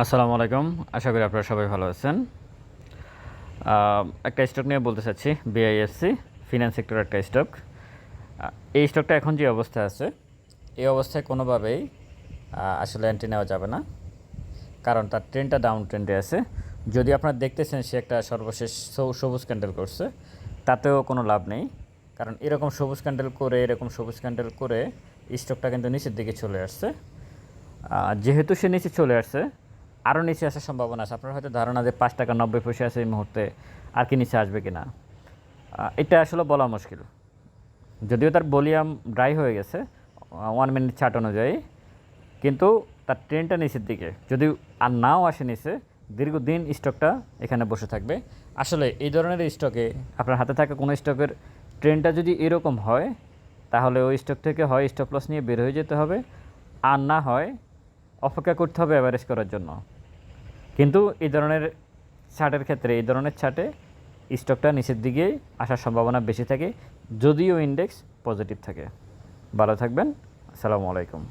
আসসালামু আলাইকুম। আশা করি আপনারা সবাই ভালো আছেন। একটা স্টক নিয়ে বলতে চাচ্ছি, বিআইএসসি ফিনান্স সেক্টর একটা স্টক। এই স্টকটা এখন যে অবস্থায় আছে, এই অবস্থায় কোনোভাবেই আসলে এন্ট্রি নেওয়া যাবে না, কারণ তার ট্রেন্ডটা ডাউন ট্রেন্ডে আছে। যদি আপনারা দেখতেছেন সে একটা সর্বশেষ সবুজ ক্যান্ডেল করছে, তাতেও কোনো লাভ নেই, কারণ এরকম সবুজ ক্যান্ডেল করে স্টকটা কিন্তু নিচের দিকে চলে আসছে। যেহেতু সে নিচে চলে আসছে, আরও নিচে আসার সম্ভাবনা আছে। আপনার হয়তো ধারণা যে 5 টাকা 90 পয়সা আছে এই মুহূর্তে, আর কি নিচে আসবে কি না, এটা আসলে বলা মুশকিল। যদিও তার ভলিউম ড্রাই হয়ে গেছে 1 মিনিট চার্ট অনুযায়ী, কিন্তু তার ট্রেনটা নিচের দিকে, যদি আর নাও আসে নিচে, দীর্ঘদিন স্টকটা এখানে বসে থাকবে। আসলে এই ধরনের স্টকে আপনার হাতে থাকা কোনো স্টকের ট্রেনটা যদি এরকম হয়, তাহলে ওই স্টক থেকে হয় স্টপ লস নিয়ে বের হয়ে যেতে হবে, আর না হয় অপেক্ষা করতে হবে অ্যাভারেজ করার জন্য। কিন্তু এই ধরনের এই ধরনের চার্টে স্টকটা নিচের দিকে আসার সম্ভাবনা বেশি থাকে, যদিও ইন্ডেক্স পজিটিভ থাকে। ভালো থাকবেন। আসসালামু আলাইকুম।